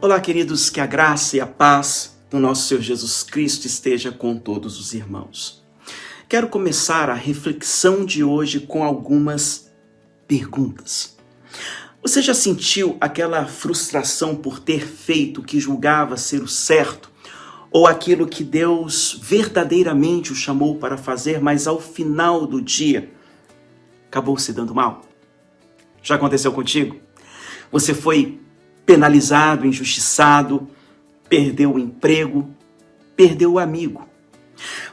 Olá, queridos, que a graça e a paz do nosso Senhor Jesus Cristo esteja com todos os irmãos. Quero começar a reflexão de hoje com algumas perguntas. Você já sentiu aquela frustração por ter feito o que julgava ser o certo, ou aquilo que Deus verdadeiramente o chamou para fazer, mas ao final do dia acabou se dando mal? Já aconteceu contigo? Você foi penalizado, injustiçado, perdeu o emprego, perdeu o amigo.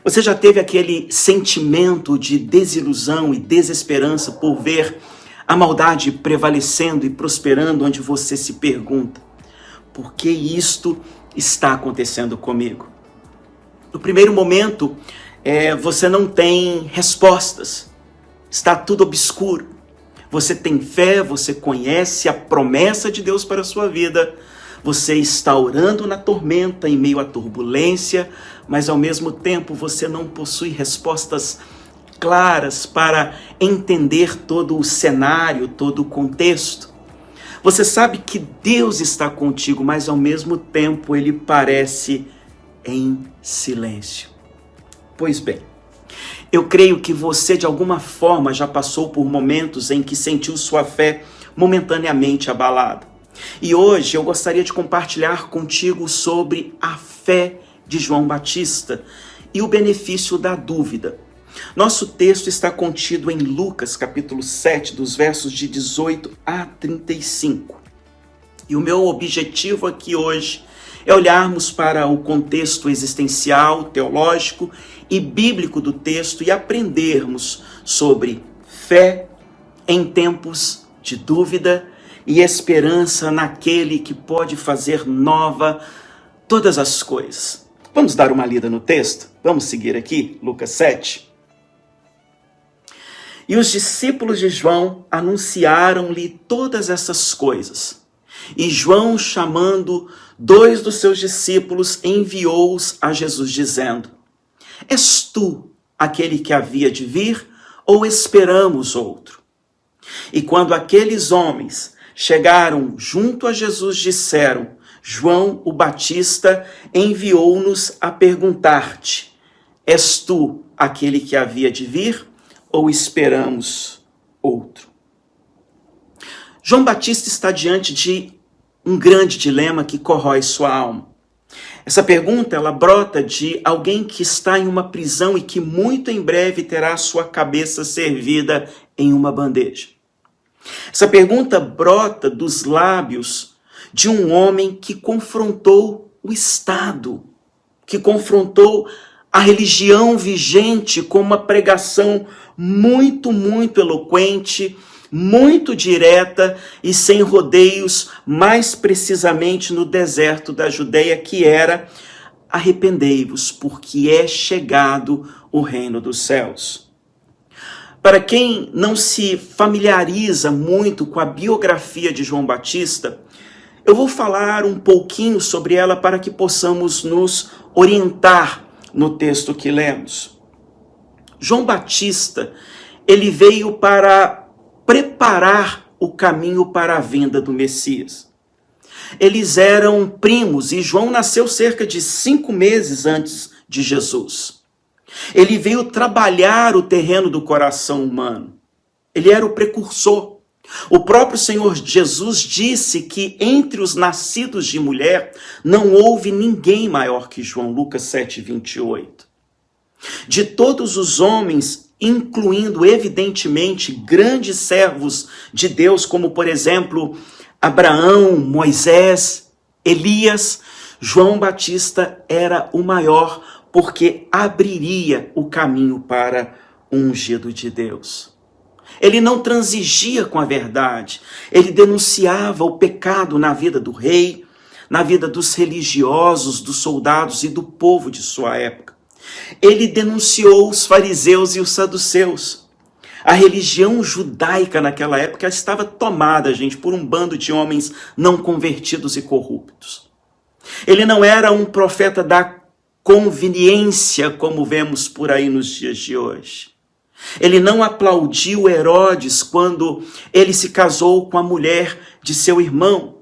Você já teve aquele sentimento de desilusão e desesperança por ver a maldade prevalecendo e prosperando, onde você se pergunta: por que isto está acontecendo comigo? No primeiro momento, você não tem respostas, está tudo obscuro. Você tem fé, você conhece a promessa de Deus para a sua vida, você está orando na tormenta, em meio à turbulência, mas ao mesmo tempo você não possui respostas claras para entender todo o cenário, todo o contexto. Você sabe que Deus está contigo, mas ao mesmo tempo Ele parece em silêncio. Pois bem, eu creio que você de alguma forma já passou por momentos em que sentiu sua fé momentaneamente abalada. E hoje eu gostaria de compartilhar contigo sobre a fé de João Batista e o benefício da dúvida. Nosso texto está contido em Lucas capítulo 7, dos versos de 18 a 35. E o meu objetivo aqui hoje é olharmos para o contexto existencial, teológico e bíblico do texto e aprendermos sobre fé em tempos de dúvida e esperança naquele que pode fazer nova todas as coisas. Vamos dar uma lida no texto? Vamos seguir aqui, Lucas 7. E os discípulos de João anunciaram-lhe todas essas coisas. E João, chamando 2 dos seus discípulos, enviou-os a Jesus, dizendo: És tu aquele que havia de vir, ou esperamos outro? E quando aqueles homens chegaram junto a Jesus, disseram: João o Batista enviou-nos a perguntar-te: És tu aquele que havia de vir, ou esperamos outro? João Batista está diante de um grande dilema que corrói sua alma. Essa pergunta, ela brota de alguém que está em uma prisão e que muito em breve terá sua cabeça servida em uma bandeja. Essa pergunta brota dos lábios de um homem que confrontou o Estado, que confrontou a religião vigente com uma pregação muito eloquente, muito direta e sem rodeios, mais precisamente no deserto da Judeia, que era: arrependei-vos, porque é chegado o reino dos céus. Para quem não se familiariza muito com a biografia de João Batista, eu vou falar um pouquinho sobre ela para que possamos nos orientar no texto que lemos. João Batista, ele veio para preparar o caminho para a vinda do Messias. Eles eram primos e João nasceu cerca de 5 meses antes de Jesus. Ele veio trabalhar o terreno do coração humano. Ele era o precursor. O próprio Senhor Jesus disse que entre os nascidos de mulher não houve ninguém maior que João, Lucas 7, 28. De todos os homens, incluindo evidentemente grandes servos de Deus, como por exemplo Abraão, Moisés, Elias, João Batista era o maior, porque abriria o caminho para o ungido de Deus. Ele não transigia com a verdade, ele denunciava o pecado na vida do rei, na vida dos religiosos, dos soldados e do povo de sua época. Ele denunciou os fariseus e os saduceus. A religião judaica naquela época estava tomada, gente, por um bando de homens não convertidos e corruptos. Ele não era um profeta da conveniência, como vemos por aí nos dias de hoje. Ele não aplaudiu Herodes quando ele se casou com a mulher de seu irmão.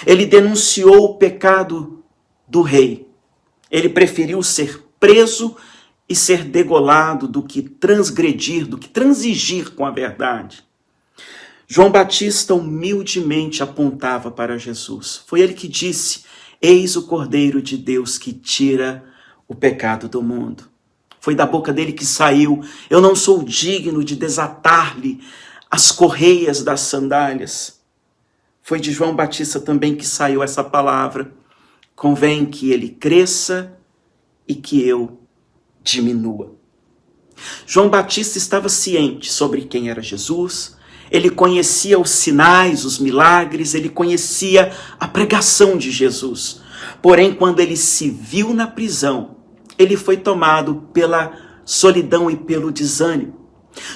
Ele denunciou o pecado do rei. Ele preferiu ser preso e ser degolado do que transgredir, do que transigir com a verdade. João Batista humildemente apontava para Jesus. Foi ele que disse: eis o Cordeiro de Deus que tira o pecado do mundo. Foi da boca dele que saiu: eu não sou digno de desatar-lhe as correias das sandálias. Foi de João Batista também que saiu essa palavra: convém que ele cresça e que eu diminua. João Batista estava ciente sobre quem era Jesus, ele conhecia os sinais, os milagres, ele conhecia a pregação de Jesus. Porém, quando ele se viu na prisão, ele foi tomado pela solidão e pelo desânimo.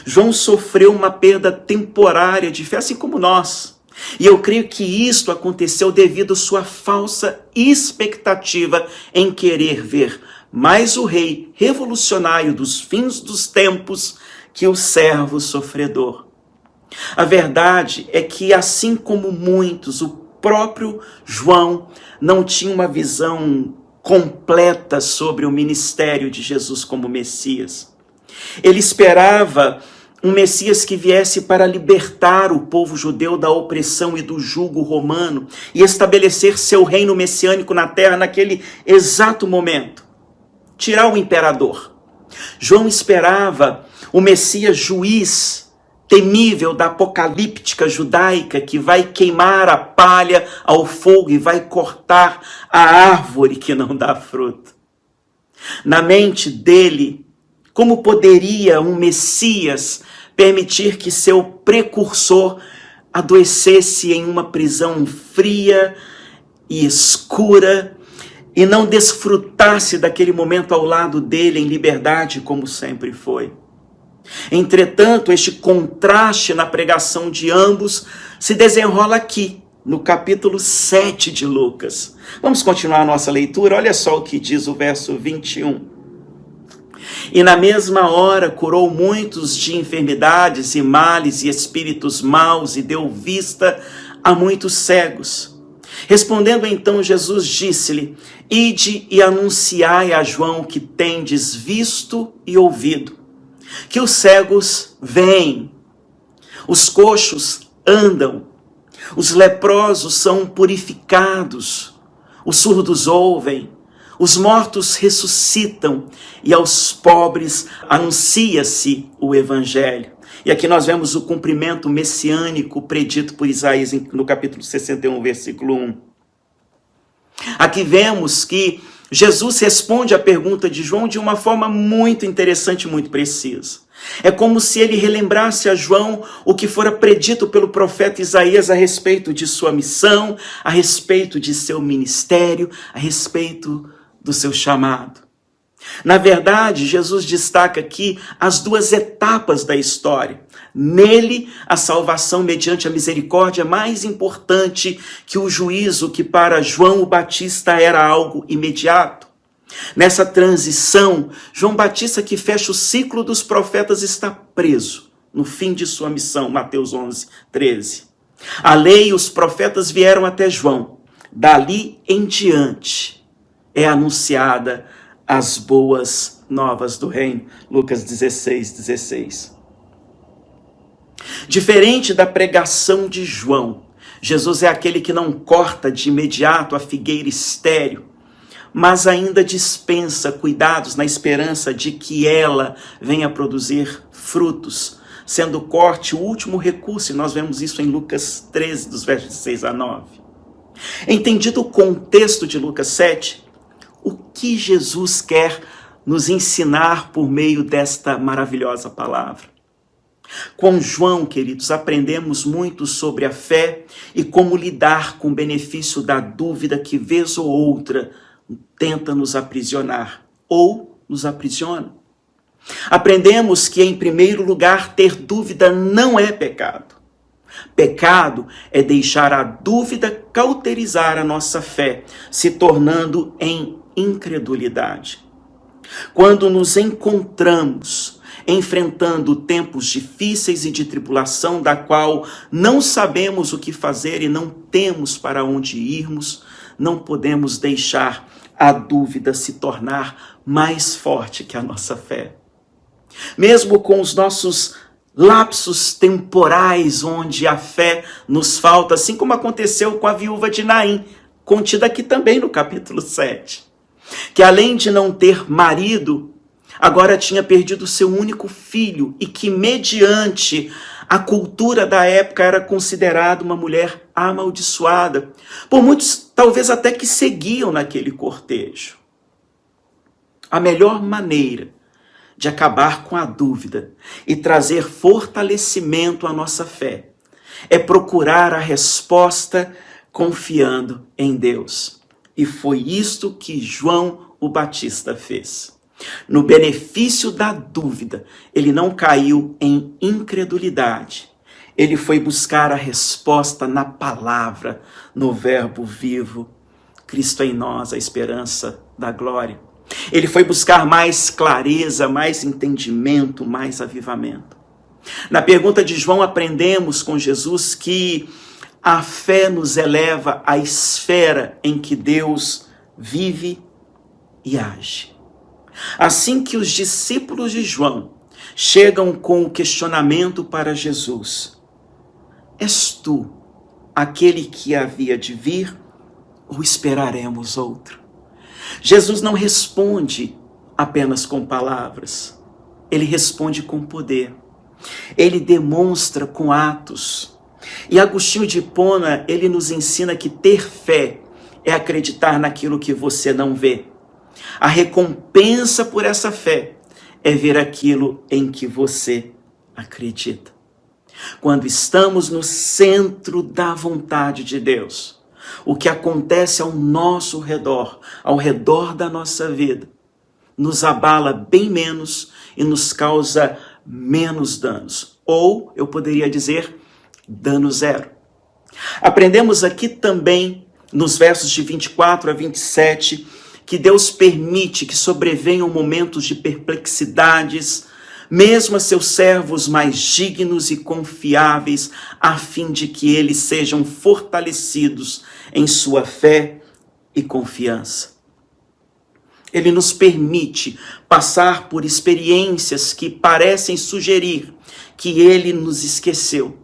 João sofreu uma perda temporária de fé, assim como nós. E eu creio que isto aconteceu devido à sua falsa expectativa em querer ver mais o rei revolucionário dos fins dos tempos que o servo sofredor. A verdade é que, assim como muitos, o próprio João não tinha uma visão completa sobre o ministério de Jesus como Messias. Ele esperava um Messias que viesse para libertar o povo judeu da opressão e do jugo romano e estabelecer seu reino messiânico na terra naquele exato momento. Tirar o imperador. João esperava o Messias juiz temível da apocalíptica judaica que vai queimar a palha ao fogo e vai cortar a árvore que não dá fruto. Na mente dele, como poderia um Messias permitir que seu precursor adoecesse em uma prisão fria e escura e não desfrutasse daquele momento ao lado dele em liberdade como sempre foi? Entretanto, este contraste na pregação de ambos se desenrola aqui, no capítulo 7 de Lucas. Vamos continuar a nossa leitura? Olha só o que diz o verso 21. E na mesma hora curou muitos de enfermidades e males e espíritos maus e deu vista a muitos cegos. Respondendo então Jesus disse-lhe: ide e anunciai a João que tendes visto e ouvido, que os cegos veem, os coxos andam, os leprosos são purificados, os surdos ouvem, os mortos ressuscitam e aos pobres anuncia-se o evangelho. E aqui nós vemos o cumprimento messiânico predito por Isaías no capítulo 61, versículo 1. Aqui vemos que Jesus responde à pergunta de João de uma forma muito interessante e muito precisa. É como se ele relembrasse a João o que fora predito pelo profeta Isaías a respeito de sua missão, a respeito de seu ministério, a respeito do seu chamado. Na verdade, Jesus destaca aqui as duas etapas da história. Nele, a salvação mediante a misericórdia é mais importante que o juízo, que para João o Batista era algo imediato. Nessa transição, João Batista, que fecha o ciclo dos profetas, está preso no fim de sua missão, Mateus 11, 13. A lei e os profetas vieram até João. Dali em diante é anunciada as boas novas do reino, Lucas 16, 16. Diferente da pregação de João, Jesus é aquele que não corta de imediato a figueira estéril, mas ainda dispensa cuidados na esperança de que ela venha produzir frutos, sendo o corte o último recurso, e nós vemos isso em Lucas 13, dos versos 6 a 9. Entendido o contexto de Lucas 7, o que Jesus quer nos ensinar por meio desta maravilhosa palavra? Com João, queridos, aprendemos muito sobre a fé e como lidar com o benefício da dúvida que, vez ou outra, tenta nos aprisionar ou nos aprisiona. Aprendemos que, em primeiro lugar, ter dúvida não é pecado. Pecado é deixar a dúvida cauterizar a nossa fé, se tornando em incredulidade. Quando nos encontramos enfrentando tempos difíceis e de tribulação, da qual não sabemos o que fazer e não temos para onde irmos, não podemos deixar a dúvida se tornar mais forte que a nossa fé. Mesmo com os nossos lapsos temporais, onde a fé nos falta, assim como aconteceu com a viúva de Naim, contida aqui também no capítulo 7, que além de não ter marido, agora tinha perdido seu único filho e que, mediante a cultura da época, era considerada uma mulher amaldiçoada, por muitos talvez até que seguiam naquele cortejo. A melhor maneira de acabar com a dúvida e trazer fortalecimento à nossa fé é procurar a resposta confiando em Deus. E foi isto que João o Batista fez. No benefício da dúvida, ele não caiu em incredulidade. Ele foi buscar a resposta na palavra, no Verbo vivo, Cristo em nós, a esperança da glória. Ele foi buscar mais clareza, mais entendimento, mais avivamento. Na pergunta de João, aprendemos com Jesus que a fé nos eleva à esfera em que Deus vive e age. Assim que os discípulos de João chegam com o questionamento para Jesus: és tu aquele que havia de vir ou esperaremos outro? Jesus não responde apenas com palavras, ele responde com poder, ele demonstra com atos. E Agostinho de Hipona, ele nos ensina que ter fé é acreditar naquilo que você não vê. A recompensa por essa fé é ver aquilo em que você acredita. Quando estamos no centro da vontade de Deus, o que acontece ao nosso redor, ao redor da nossa vida, nos abala bem menos e nos causa menos danos. Ou, eu poderia dizer, dano zero. Aprendemos aqui também, nos versos de 24 a 27, que Deus permite que sobrevenham momentos de perplexidades, mesmo a seus servos mais dignos e confiáveis, a fim de que eles sejam fortalecidos em sua fé e confiança. Ele nos permite passar por experiências que parecem sugerir que ele nos esqueceu.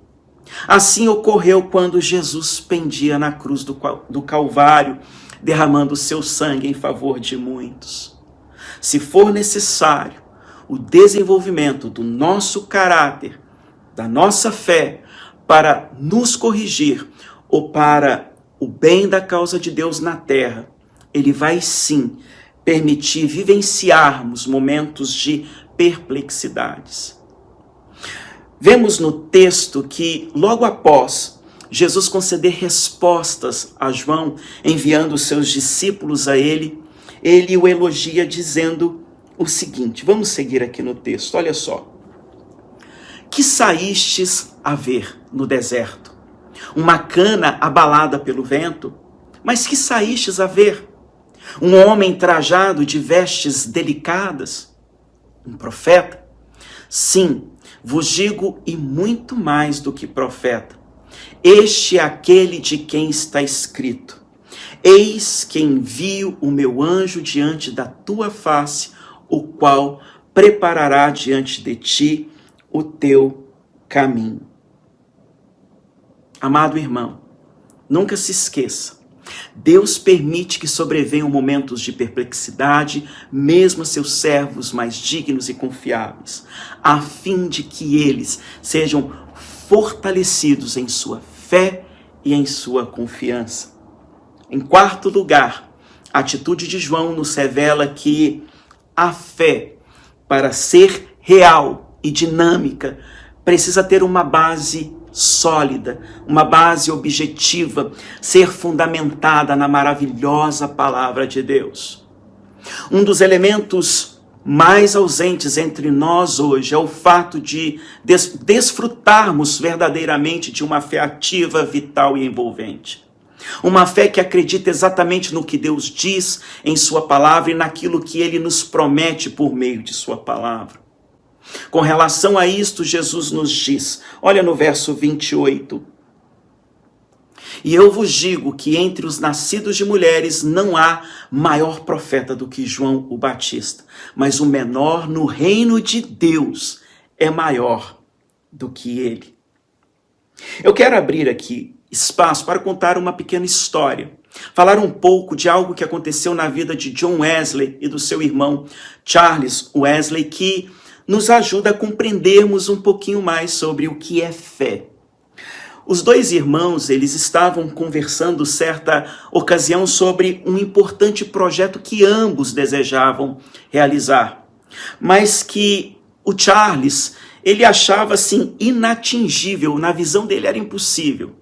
Assim ocorreu quando Jesus pendia na cruz do Calvário, derramando seu sangue em favor de muitos. Se for necessário, o desenvolvimento do nosso caráter, da nossa fé, para nos corrigir ou para o bem da causa de Deus na terra, ele vai sim permitir vivenciarmos momentos de perplexidades. Vemos no texto que, logo após Jesus conceder respostas a João, enviando seus discípulos a ele o elogia dizendo o seguinte, vamos seguir aqui no texto, olha só. Que saístes a ver no deserto? Uma cana abalada pelo vento? Mas que saístes a ver? Um homem trajado de vestes delicadas? Um profeta? Sim, vos digo, e muito mais do que profeta. Este é aquele de quem está escrito: eis que envio o meu anjo diante da tua face, o qual preparará diante de ti o teu caminho. Amado irmão, nunca se esqueça, Deus permite que sobrevenham momentos de perplexidade, mesmo a seus servos mais dignos e confiáveis, a fim de que eles sejam fortalecidos em sua fé e em sua confiança. Em quarto lugar, a atitude de João nos revela que a fé, para ser real e dinâmica, precisa ter uma base sólida, uma base objetiva, ser fundamentada na maravilhosa palavra de Deus. Um dos elementos mais ausentes entre nós hoje é o fato de desfrutarmos verdadeiramente de uma fé ativa, vital e envolvente. Uma fé que acredita exatamente no que Deus diz em sua palavra e naquilo que ele nos promete por meio de sua palavra. Com relação a isto, Jesus nos diz, olha no verso 28, e eu vos digo que entre os nascidos de mulheres não há maior profeta do que João o Batista, mas o menor no reino de Deus é maior do que ele. Eu quero abrir aqui espaço para contar uma pequena história, falar um pouco de algo que aconteceu na vida de John Wesley e do seu irmão Charles Wesley, que nos ajuda a compreendermos um pouquinho mais sobre o que é fé. Os dois irmãos, eles estavam conversando certa ocasião sobre um importante projeto que ambos desejavam realizar, mas que o Charles, ele achava assim inatingível, na visão dele era impossível.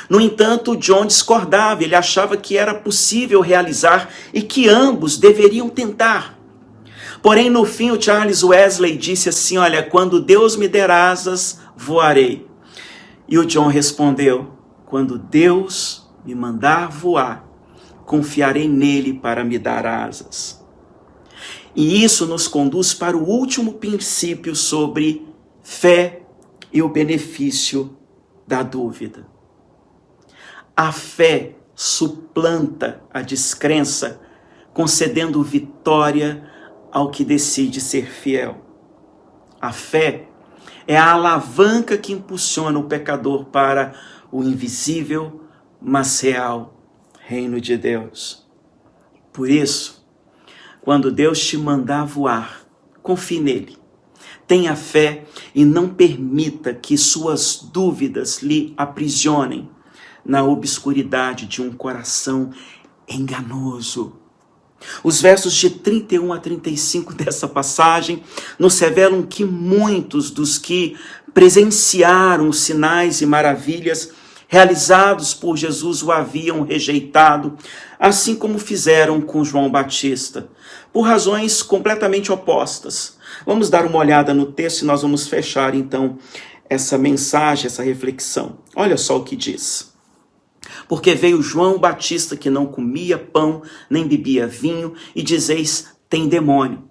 No entanto, John discordava, ele achava que era possível realizar e que ambos deveriam tentar. Porém, no fim, o Charles Wesley disse assim, olha, quando Deus me der asas, voarei. E o John respondeu, quando Deus me mandar voar, confiarei nele para me dar asas. E isso nos conduz para o último princípio sobre fé e o benefício da dúvida. A fé suplanta a descrença, concedendo vitória ao que decide ser fiel. A fé é a alavanca que impulsiona o pecador para o invisível, mas real reino de Deus. Por isso, quando Deus te mandar voar, confie nele. Tenha fé e não permita que suas dúvidas lhe aprisionem na obscuridade de um coração enganoso. Os versos de 31 a 35 dessa passagem nos revelam que muitos dos que presenciaram os sinais e maravilhas realizados por Jesus o haviam rejeitado, assim como fizeram com João Batista, por razões completamente opostas. Vamos dar uma olhada no texto e nós vamos fechar então essa mensagem, essa reflexão. Olha só o que diz. Porque veio João Batista que não comia pão, nem bebia vinho, e dizeis, tem demônio.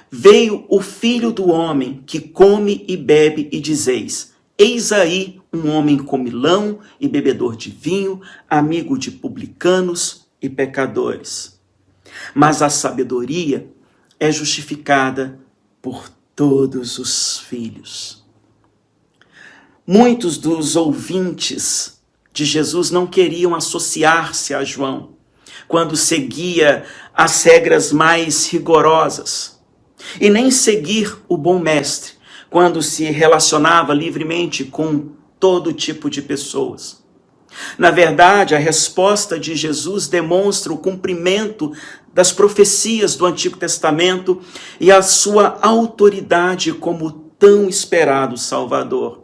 Veio o Filho do Homem que come e bebe, e dizeis, eis aí um homem comilão e bebedor de vinho, amigo de publicanos e pecadores. Mas a sabedoria é justificada por todos os filhos. Muitos dos ouvintes de Jesus não queriam associar-se a João, quando seguia as regras mais rigorosas, e nem seguir o bom mestre, quando se relacionava livremente com todo tipo de pessoas. Na verdade, a resposta de Jesus demonstra o cumprimento das profecias do Antigo Testamento e a sua autoridade como tão esperado Salvador.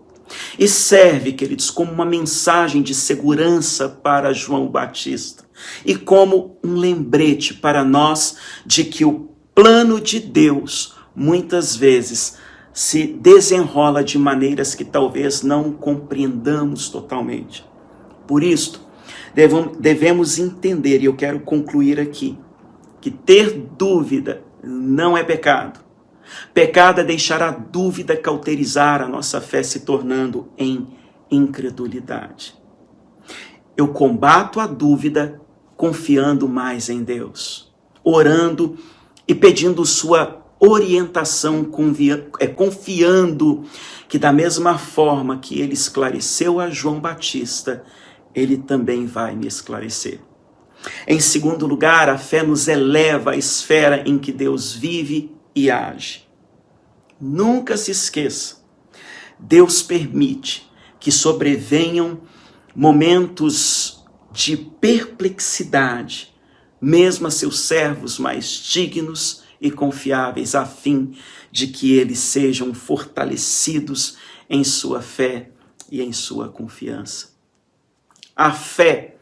E serve, queridos, como uma mensagem de segurança para João Batista e como um lembrete para nós de que o plano de Deus muitas vezes se desenrola de maneiras que talvez não compreendamos totalmente. Por isso, devemos entender, e eu quero concluir aqui, que ter dúvida não é pecado. Pecado é deixar a dúvida cauterizar a nossa fé, se tornando em incredulidade. Eu combato a dúvida confiando mais em Deus, orando e pedindo sua orientação, confiando que da mesma forma que ele esclareceu a João Batista, ele também vai me esclarecer. Em segundo lugar, a fé nos eleva à esfera em que Deus vive e age. Nunca se esqueça, Deus permite que sobrevenham momentos de perplexidade, mesmo a seus servos mais dignos e confiáveis, a fim de que eles sejam fortalecidos em sua fé e em sua confiança. A fé,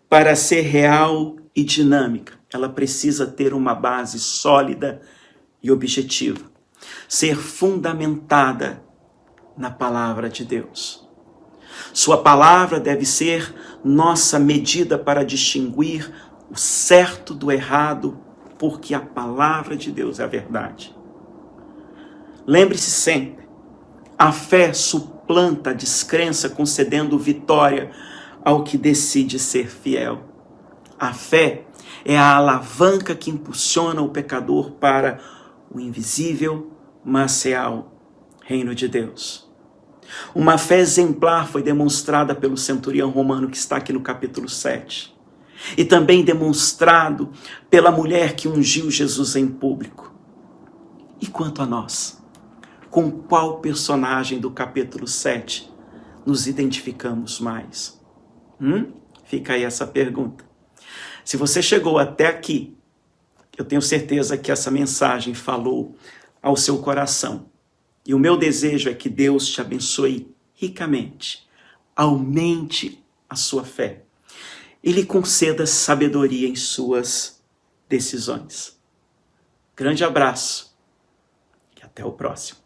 para ser real e dinâmica, ela precisa ter uma base sólida e objetiva, ser fundamentada na palavra de Deus. Sua palavra deve ser nossa medida para distinguir o certo do errado, porque a palavra de Deus é a verdade. Lembre-se sempre, a fé suplanta a descrença, concedendo vitória ao que decide ser fiel. A fé é a alavanca que impulsiona o pecador para o invisível, mas real reino de Deus. Uma fé exemplar foi demonstrada pelo centurião romano que está aqui no capítulo 7. E também demonstrado pela mulher que ungiu Jesus em público. E quanto a nós? Com qual personagem do capítulo 7 nos identificamos mais? Fica aí essa pergunta. Se você chegou até aqui, eu tenho certeza que essa mensagem falou ao seu coração. E o meu desejo é que Deus te abençoe ricamente, aumente a sua fé e lhe conceda sabedoria em suas decisões. Grande abraço e até o próximo.